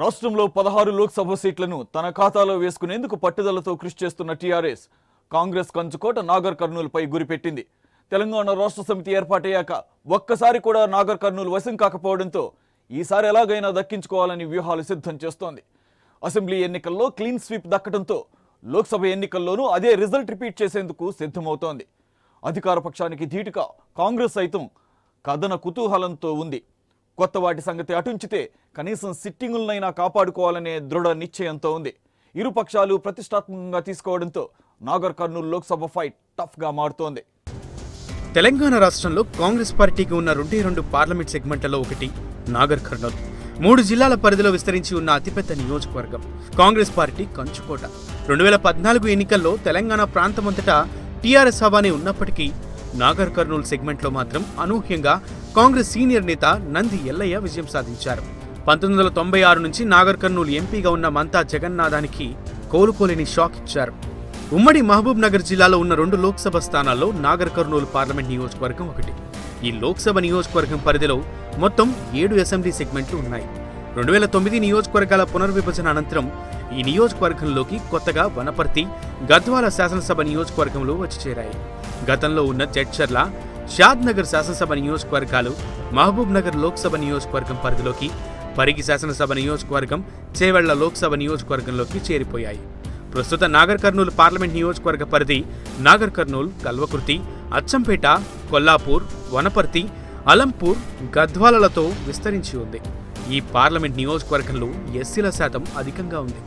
రాష్ట్రంలో 16 లోక్సభ సీట్లను తన ఖాతాలో వేసుకునేందుకు పట్టుదలతో కృషి చేస్తున్న టీఆర్ఎస్ కాంగ్రెస్ కంచుకోట నాగర్ కర్నూలుపై గురిపెట్టింది. తెలంగాణ రాష్ట్ర సమితి ఏర్పాటయ్యాక ఒక్కసారి కూడా నాగర్ కర్నూలు వశం కాకపోవడంతో ఈసారి ఎలాగైనా దక్కించుకోవాలని వ్యూహాలు సిద్ధం చేస్తోంది. అసెంబ్లీ ఎన్నికల్లో క్లీన్ స్వీప్ దక్కడంతో లోక్సభ ఎన్నికల్లోనూ అదే రిజల్ట్ రిపీట్ చేసేందుకు సిద్ధమవుతోంది. అధికార పక్షానికి ధీటుగా కాంగ్రెస్ సైతం కథన కుతూహలంతో ఉంది. కొత్త వాటి సంగతి అటుంచితే కనీసం సిట్టింగులనైనా కాపాడుకోవాలనే దృఢ నిశ్చయంతో ఉంది. ఇరు పక్షాలు ప్రతిష్టాత్మకంగా తీసుకోవడంతో నాగర్ కర్నూలు లోక్సభ ఫైట్ టఫ్గా మారుతోంది. తెలంగాణ రాష్ట్రంలో కాంగ్రెస్ పార్టీకి ఉన్న 22 పార్లమెంట్ సెగ్మెంట్లలో ఒకటి నాగర్ కర్నూలు. 3 జిల్లాల పరిధిలో విస్తరించి ఉన్న అతిపెద్ద నియోజకవర్గం కాంగ్రెస్ పార్టీ కంచుకోట. 2014 ఎన్నికల్లో తెలంగాణ ప్రాంతమంతటా టీఆర్ఎస్ హవానే ఉన్నప్పటికీ నాగర్ కర్నూలు సెగ్మెంట్లో మాత్రం అనూహ్యంగా కాంగ్రెస్ సీనియర్ నేత నంది ఎల్లయ్య విజయం సాధించారు. 1996 నుంచి నాగర్ కర్నూలు ఎంపీగా ఉన్న మంతా జగన్నాథానికి కోలుకోలేని షాక్ ఇచ్చారు. ఉమ్మడి మహబూబ్ నగర్ జిల్లాలో ఉన్న 2 లోక్సభ స్థానాల్లో నాగర్ కర్నూలు పార్లమెంట్ నియోజకవర్గం ఒకటి. ఈ లోక్సభ నియోజకవర్గం పరిధిలో మొత్తం 7 అసెంబ్లీ సెగ్మెంట్లు ఉన్నాయి. 2009 నియోజకవర్గాల పునర్విభజన అనంతరం ఈ నియోజకవర్గంలోకి కొత్తగా వనపర్తి, గద్వాల శాసనసభ నియోజకవర్గంలో వచ్చి చేరాయి. గతంలో ఉన్న జడ్చర్ల, షాద్ నగర్ శాసనసభ నియోజకవర్గాలు మహబూబ్ నగర్ లోక్సభ నియోజకవర్గం పరిధిలోకి, పరిగి శాసనసభ నియోజకవర్గం, చేవెళ్ల లోక్సభ నియోజకవర్గంలోకి చేరిపోయాయి. ప్రస్తుత నాగర్ కర్నూలు పార్లమెంట్ నియోజకవర్గ పరిధి నాగర్ కర్నూలు, కల్వకుర్తి, అచ్చంపేట, కొల్లాపూర్, వనపర్తి, అలంపూర్, గద్వాలలతో విస్తరించి ఉంది. ఈ పార్లమెంట్ నియోజకవర్గంలో ఎస్సీల శాతం అధికంగా ఉంది.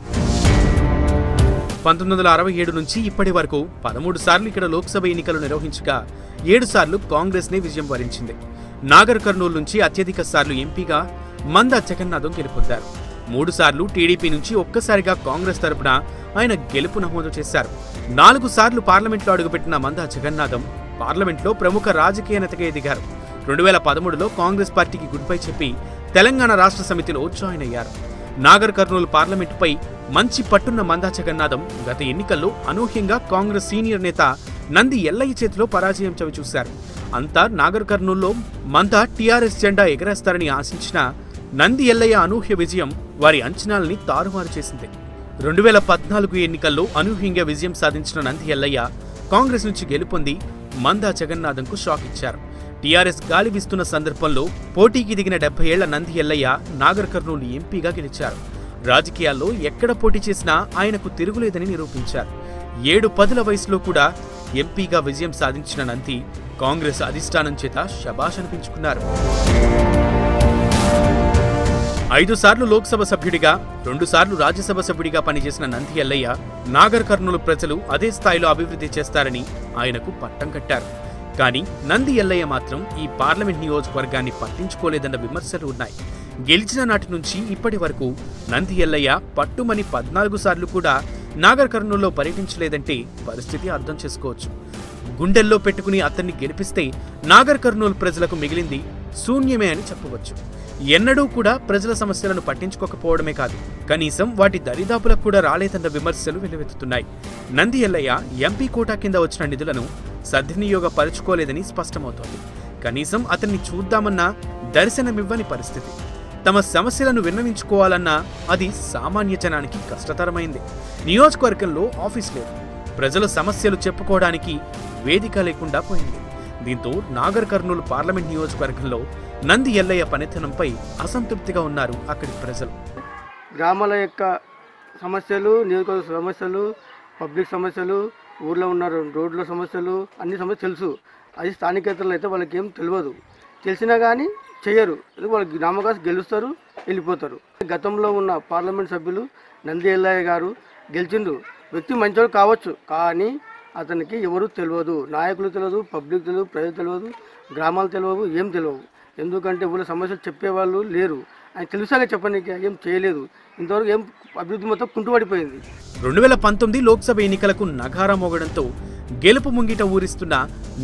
1967 నుంచి ఇప్పటి వరకు 13 సార్లు ఇక్కడ లోక్సభ ఎన్నికలు నిర్వహించగా 7 సార్లు కాంగ్రెస్నే విజయం వరించింది. నాగర్ కర్నూలు నుంచి అత్యధిక సార్లు ఎంపీగా మందా జగన్నాథం గెలుపొందారు. 3 సార్లు టీడీపీ నుంచి ఒక్కసారిగా కాంగ్రెస్ తరపున ఆయన గెలుపు నమోదు చేశారు. 4 సార్లు పార్లమెంట్లో అడుగుపెట్టిన మందా జగన్నాథం పార్లమెంట్లో ప్రముఖ రాజకీయ నేతగా ఎదిగారు. 2013లో కాంగ్రెస్ పార్టీకి గుడ్ బై చెప్పి తెలంగాణ రాష్ట్ర సమితిలో జాయిన్ అయ్యారు. నాగర్ కర్నూలు పార్లమెంటుపై మంచి పట్టున్న మందా జగన్నాథం గత ఎన్నికల్లో అనూహ్యంగా కాంగ్రెస్ సీనియర్ నేత నంది ఎల్లయ్య చేతిలో పరాజయం చవిచూశారు. అంతా నాగర్ కర్నూలులో మందా టీఆర్ఎస్ జెండా ఎగరేస్తారని ఆశించిన నంది ఎల్లయ్య అనూహ్య విజయం వారి అంచనాలని తారుమారు చేసింది. 2014 ఎన్నికల్లో అనూహ్యంగా విజయం సాధించిన నంది ఎల్లయ్య కాంగ్రెస్ నుంచి గెలుపొంది మందా జగన్నాథంకు షాక్ ఇచ్చారు. టీఆర్ఎస్ గాలి వీస్తున్న సందర్భంలో పోటీకి దిగిన 70 ఏళ్ల నంది ఎల్లయ్య నాగర్ కర్నూలు ఎంపీగా గెలిచారు. రాజకీయాల్లో ఎక్కడ పోటీ చేసినా ఆయనకు తిరుగులేదని నిరూపించారు. 7 పదుల వయసులో కూడా ఎంపీగా విజయం సాధించిన నంది కాంగ్రెస్ అధిష్టానం చేత శభాష్ అనిపించుకున్నారు. 5 సార్లు లోక్సభ సభ్యుడిగా, 2 సార్లు రాజ్యసభ సభ్యుడిగా పనిచేసిన నంది ఎల్లయ్య నాగర్ కర్నూలు ప్రజలు అదే స్థాయిలో అభివృద్ధి చేస్తారని ఆయనకు పట్టం కట్టారు. కానీ నంది ఎల్లయ్య మాత్రం ఈ పార్లమెంట్ నియోజకవర్గాన్ని పట్టించుకోలేదన్న విమర్శలు ఉన్నాయి. గెలిచిన నాటి నుంచి ఇప్పటి వరకు నంది ఎల్లయ్య పట్టుమని 14 సార్లు కూడా నాగర్ కర్నూలులో పర్యటించలేదంటే పరిస్థితి అర్థం చేసుకోవచ్చు. గుండెల్లో పెట్టుకుని అతన్ని గెలిపిస్తే నాగర్ కర్నూలు ప్రజలకు మిగిలింది శూన్యమే అని చెప్పవచ్చు. ఎన్నడూ కూడా ప్రజల సమస్యలను పట్టించుకోకపోవడమే కాదు, కనీసం వాటి దరిదాపులకు కూడా రాలేదన్న విమర్శలు వెల్లువెత్తుతున్నాయి. నంది ఎల్లయ్య ఎంపీ కోటా కింద వచ్చిన నిధులను సద్వినియోగపరుచుకోలేదని స్పష్టమవుతోంది. కనీసం అతన్ని చూద్దామన్నా దర్శనమివ్వని పరిస్థితి. తమ సమస్యలను విన్నవించుకోవాలన్నా అది సామాన్య జనానికి కష్టతరమైంది. నియోజకవర్గంలో ఆఫీస్ లేదు, ప్రజల సమస్యలు చెప్పుకోవడానికి వేదిక లేకుండా పోయింది. దీంతో నాగర్ కర్నూలు పార్లమెంట్ నియోజకవర్గంలో నంది ఎల్లయ్య పనితనంపై అసంతృప్తిగా ఉన్నారు అక్కడి ప్రజలు. గ్రామాల యొక్క సమస్యలు, నియోజకవర్గ సమస్యలు, పబ్లిక్ సమస్యలు, ఊర్లో ఉన్న రోడ్ల సమస్యలు, అన్ని సమస్యలు తెలుసు. అది స్థానికేతరులు అయితే వాళ్ళకి ఏం తెలియదు. తెలిసినా కానీ చేయరు. వాళ్ళకి గ్రామకాశ గెలుస్తారు, వెళ్ళిపోతారు. గతంలో ఉన్న పార్లమెంట్ సభ్యులు నంది ఎల్లయ్య గారు గెలిచిండు. వ్యక్తి మంచోడు కావచ్చు, కానీ అతనికి ఎవరు తెలియదు. నాయకులు తెలియదు, పబ్లిక్ తెలియదు, ప్రజలు తెలియదు, గ్రామాలు తెలియవు, ఏం తెలియవు. ఎందుకంటే ఊళ్ళో సమస్యలు చెప్పేవాళ్ళు లేరు. ఆయన తెలుసాగా చెప్పనీకి ఏం చేయలేదు. ఇంతవరకు ఏం అభివృద్ధి మొత్తం కుంటుపడిపోయింది. 2019 లోక్సభ ఎన్నికలకు నగారా మోగడంతో గెలుపు ముంగిట ఊరిస్తున్న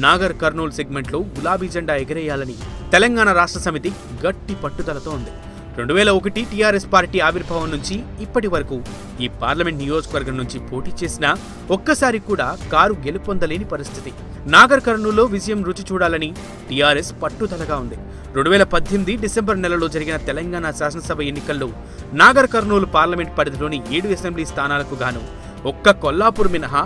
నాగర్ కర్నూలు సెగ్మెంట్లో గులాబీ జెండా ఎగరేయాలని తెలంగాణ రాష్ట్ర సమితి గట్టి పట్టుదలతో ఉంది. 2001 టీఆర్ఎస్ పార్టీ ఆవిర్భావం నుంచి ఇప్పటి వరకు ఈ పార్లమెంట్ నియోజకవర్గం నుంచి పోటీ చేసినా ఒక్కసారి కూడా కారు గెలుపొందలేని పరిస్థితి. నాగర్ కర్నూలులో విజయం రుచి చూడాలని టీఆర్ఎస్ పట్టుదలగా ఉంది. 2018 డిసెంబర్ నెలలో జరిగిన తెలంగాణ శాసనసభ ఎన్నికల్లో నాగర్ కర్నూలు పార్లమెంట్ పరిధిలోని 7 అసెంబ్లీ స్థానాలకు గాను ఒక్క కొల్లాపూర్ మినహా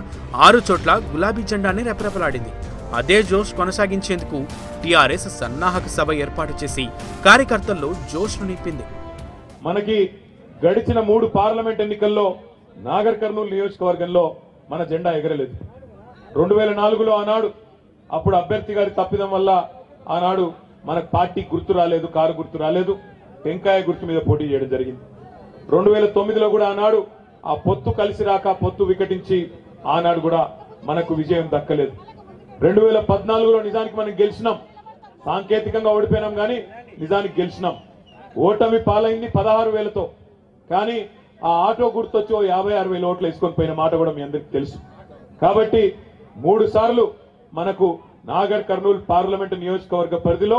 6 చోట్ల గులాబీ జెండానే రెపరెపలాడింది. అదే జోష్ కొనసాగించేందుకు టీఆర్ఎస్ సన్నాహక సభ ఏర్పాటు చేసి కార్యకర్తల్లో జోష్ను నింపింది. మనకి గడిచిన 3 పార్లమెంట్ ఎన్నికల్లో నాగర్ కర్నూలు నియోజకవర్గంలో మన జెండా ఎగరలేదు. 2004లో ఆనాడు అప్పుడు అభ్యర్థి గారి తప్పిదం వల్ల ఆనాడు మనకు పార్టీ గుర్తు రాలేదు, కారు గుర్తు రాలేదు, టెంకాయ గుర్తు మీద పోటీ చేయడం జరిగింది. 2009లో కూడా ఆనాడు ఆ పొత్తు కలిసి రాక పొత్తు వికటించి ఆనాడు కూడా మనకు విజయం దక్కలేదు. 2014లో నిజానికి మనం గెలిచినాం, సాంకేతికంగా ఓడిపోయినాం కానీ నిజానికి గెలిచినాం. ఓటమి పాలైంది 16,000తో. కానీ ఆ ఆటో గుర్తొచ్చి 50,000-60,000 ఓట్లు వేసుకొని పోయిన మాట కూడా మీ అందరికి తెలుసు. కాబట్టి 3 సార్లు మనకు నాగర్ కర్నూలు పార్లమెంటు నియోజకవర్గ పరిధిలో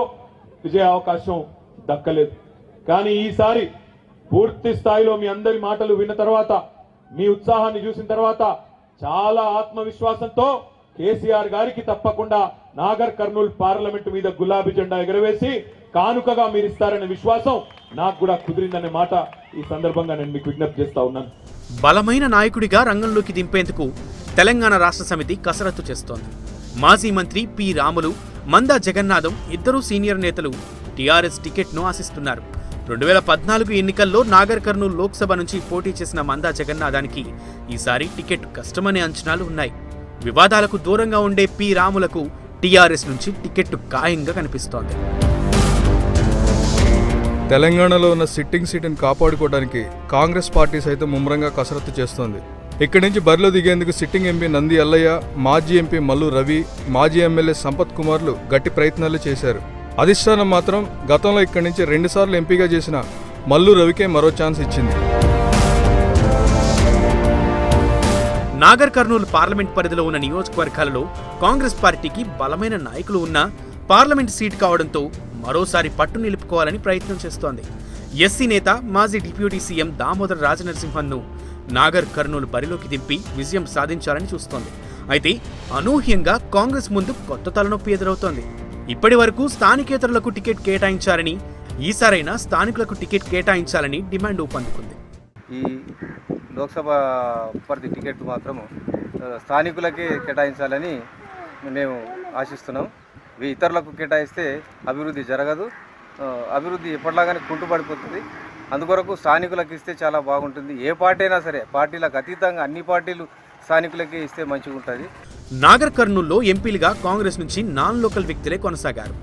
విజయ అవకాశం దక్కలేదు. కానీ ఈసారి పూర్తి స్థాయిలో మీ అందరి మాటలు విన్న తర్వాత, మీ ఉత్సాహాన్ని చూసిన తర్వాత చాలా ఆత్మవిశ్వాసంతో కేసీఆర్ గారికి తప్పకుండా నాగర్ కర్నూలు పార్లమెంటు మీద గులాబీ జెండా ఎగరవేసి కానుకగా మీరు ఇస్తారనే విశ్వాసం నాకు కూడా కుదిరిందనే మాట ఈ సందర్భంగా నేను మీకు విజ్ఞప్తి చేస్తా ఉన్నాను. బలమైన నాయకుడిగా రంగంలోకి దింపేందుకు తెలంగాణ రాష్ట్ర సమితి కసరత్తు చేస్తోంది. మాజీ మంత్రి పి రాములు, మందా జగన్నాథం ఇద్దరు సీనియర్ నేతలు టీఆర్ఎస్ టికెట్ను ఆశిస్తున్నారు. 2014 ఎన్నికల్లో నాగర్ కర్నూలు లోక్సభ నుంచి పోటీ చేసిన మందా జగన్నాథానికి ఈసారి టికెట్ కష్టమనే అంచనాలు ఉన్నాయి. వివాదాలకు దూరంగా ఉండే పి రాములకు టీఆర్ఎస్ నుంచి టికెట్ ఖాయంగా కనిపిస్తోంది. తెలంగాణలో ఉన్న సిట్టింగ్ సీటును కాపాడుకోవడానికి కాంగ్రెస్ పార్టీ సైతం ముమ్మరంగా కసరత్తు చేస్తోంది. ఇక్కడి నుంచి బరిలో దిగేందుకు సిట్టింగ్ ఎంపీ నంది ఎల్లయ్య, మాజీ ఎంపీ మల్లు రవి, మాజీ ఎమ్మెల్యే సంపత్ కుమార్లు గట్టి ప్రయత్నాలు చేశారు. అధిష్టానం మాత్రం గతంలో ఇక్కడి నుంచి 2 సార్లు ఎంపీగా చేసిన మల్లు రవికే మరో ఛాన్స్ ఇచ్చింది. నాగర్ కర్నూలు పార్లమెంట్ పరిధిలో ఉన్న నియోజకవర్గాలలో కాంగ్రెస్ పార్టీకి బలమైన నాయకులు ఉన్నా పార్లమెంట్ సీట్ కావడంతో మరోసారి పట్టు నిలుపుకోవాలని ప్రయత్నం చేస్తోంది. ఎస్సీ నేత మాజీ డిప్యూటీ సీఎం దామోదర్ రాజనరసింహన్ను నాగర్ కర్నూలు బరిలోకి దింపి విజయం సాధించాలని చూస్తోంది. అయితే అనూహ్యంగా కాంగ్రెస్ ముందు కొత్త తలనొప్పి ఎదురవుతోంది. ఇప్పటి వరకు స్థానికేతరులకు టికెట్ కేటాయించారని, ఈసారైనా స్థానికులకు టికెట్ కేటాయించాలని డిమాండ్ ఊపందుకుంది. ఈ లోక్సభ పరిధి టికెట్ మాత్రం స్థానికులకే కేటాయించాలని మేము ఆశిస్తున్నాం. ఇతరులకు కేటాయిస్తే అభివృద్ధి జరగదు, అభివృద్ధి ఎప్పటిలాగానే కుంటుపడిపోతుంది. అందుకొరకు స్థానికులకు ఇస్తే చాలా బాగుంటుంది. ఏ పార్టీ అయినా సరే, పార్టీలకు అతీతంగా అన్ని పార్టీలు స్థానికులకే ఇస్తే మంచిగా ఉంటుంది. నాగర్ కర్నూల్లో ఎంపీలుగా కాంగ్రెస్ నుంచి నాన్ లోకల్ వ్యక్తులే కొనసాగారు.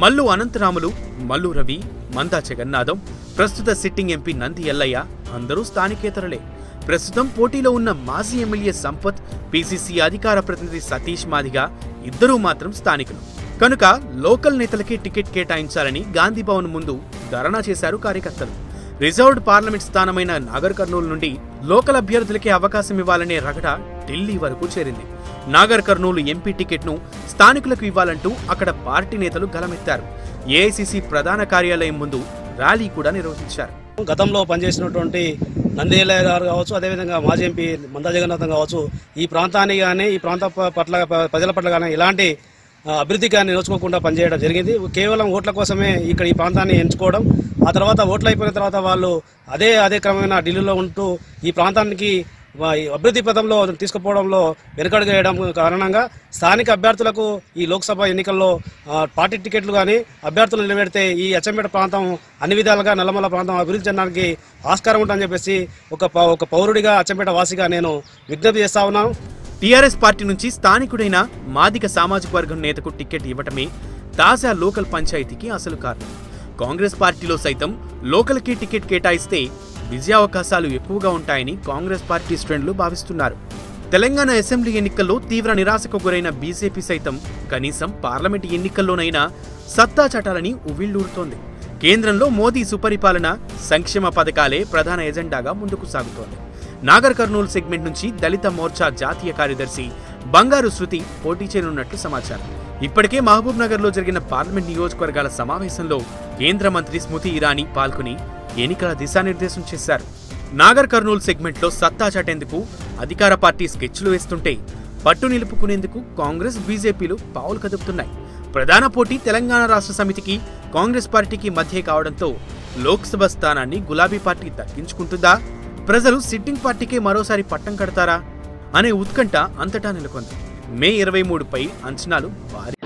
మల్లు అనంతరాములు, మల్లు రవి, మందా జగన్నాథం, ప్రస్తుత సిట్టింగ్ ఎంపీ నంది ఎల్లయ్య అందరూ స్థానికేతరులే. ప్రస్తుతం పోటీలో ఉన్న మాజీ ఎమ్మెల్యే సంపత్, పీసీసీ అధికార ప్రతినిధి సతీష్ మాదిగా ఇద్దరూ మాత్రం స్థానికులు. కనుక లోకల్ నేతలకే టికెట్ కేటాయించాలని గాంధీ భవన్ ముందు ధర్నా చేశారు కార్యకర్తలు. రిజర్వ్డ్ పార్లమెంట్ స్థానమైన నాగర్ కర్నూలు నుండి లోకల్ అభ్యర్థులకే అవకాశం ఇవ్వాలనే రగడ ఢిల్లీ వరకు చేరింది. నాగర్ కర్నూలు ఎంపీ టికెట్ను స్థానికులకు ఇవ్వాలంటూ అక్కడ పార్టీ నేతలు గలమెత్తారు. ఏఐసీసీ ప్రధాన కార్యాలయం ముందు ర్యాలీ కూడా నిర్వహించారు. గతంలో పనిచేసినటువంటి నంది ఎల్లయ్య గారు కావచ్చు, అదేవిధంగా మాజీ ఎంపీ మందా జగన్నాథం కావచ్చు, ఈ ప్రాంతానికి కానీ ఈ ప్రాంత పట్ల ప్రజల పట్ల కానీ ఎలాంటి అభివృద్ధికి కానీ నోచుకోకుండా పనిచేయడం జరిగింది. కేవలం ఓట్ల కోసమే ఇక్కడ ఈ ప్రాంతాన్ని ఎంచుకోవడం, ఆ తర్వాత ఓట్లు అయిపోయిన తర్వాత వాళ్ళు అదే క్రమమైన ఢిల్లీలో ఉంటూ ఈ ప్రాంతానికి అభివృద్ధి పథంలో తీసుకుపోవడంలో వెనుకడుగేయడం కారణంగా స్థానిక అభ్యర్థులకు ఈ లోక్సభ ఎన్నికల్లో పార్టీ టికెట్లు కానీ అభ్యర్థులు నిలబెడితే ఈ అచ్చంపేట ప్రాంతం అన్ని విధాలుగా నల్లమల ప్రాంతం అభివృద్ధి చెందడానికి ఆస్కారం ఉంటుందని చెప్పేసి ఒక పౌరుడిగా అచ్చంపేట వాసిగా నేను విజ్ఞప్తి చేస్తా ఉన్నాను. టీఆర్ఎస్ పార్టీ నుంచి స్థానికుడైన మాదిగ సామాజిక వర్గం నేతకు టికెట్ ఇవ్వటమే తాజా లోకల్ పంచాయతీకి అసలు కారణం. కాంగ్రెస్ పార్టీలో సైతం లోకల్కి టికెట్ కేటాయిస్తే విజయావకాశాలు ఎక్కువగా ఉంటాయని కాంగ్రెస్ పార్టీ శ్రేణులు భావిస్తున్నారు. తెలంగాణ అసెంబ్లీ ఎన్నికల్లో తీవ్ర నిరాశకు గురైన బీజేపీ సైతం కనీసం పార్లమెంటు ఎన్నికల్లోనైనా సత్తా చాటాలని ఉవ్విళ్లూరుతోంది. కేంద్రంలో మోదీ సుపరిపాలన, సంక్షేమ పథకాలే ప్రధాన ఎజెండాగా ముందుకు సాగుతోంది. నాగర్ కర్నూలు సెగ్మెంట్ నుంచి దళిత మోర్చా జాతీయ కార్యదర్శి బంగారు శృతి పోటీ చేయనున్నట్లు సమాచారం. ఇప్పటికే మహబూబ్ నగర్ లో జరిగిన పార్లమెంట్ నియోజకవర్గాల సమావేశంలో కేంద్ర మంత్రి స్మృతి ఇరానీ పాల్గొని ఎన్నికల దిశానిర్దేశం చేశారు. నాగర్ కర్నూలు సెగ్మెంట్లో సత్తా చాటేందుకు అధికార పార్టీ స్కెచ్లు వేస్తుంటే పట్టు నిలుపుకునేందుకు కాంగ్రెస్, బీజేపీలు పావులు కదుపుతున్నాయి. ప్రధాన పోటీ తెలంగాణ రాష్ట్ర సమితికి కాంగ్రెస్ పార్టీకి మధ్య కావడంతో లోక్సభ స్థానాన్ని గులాబీ పార్టీ దక్కించుకుంటుందా? ప్రజలు సిట్టింగ్ పార్టీకే మరోసారి పట్టం కడతారా అనే ఉత్కంఠ అంతటా నెలకొంది. మే 23పై అంచనాలు భారీ.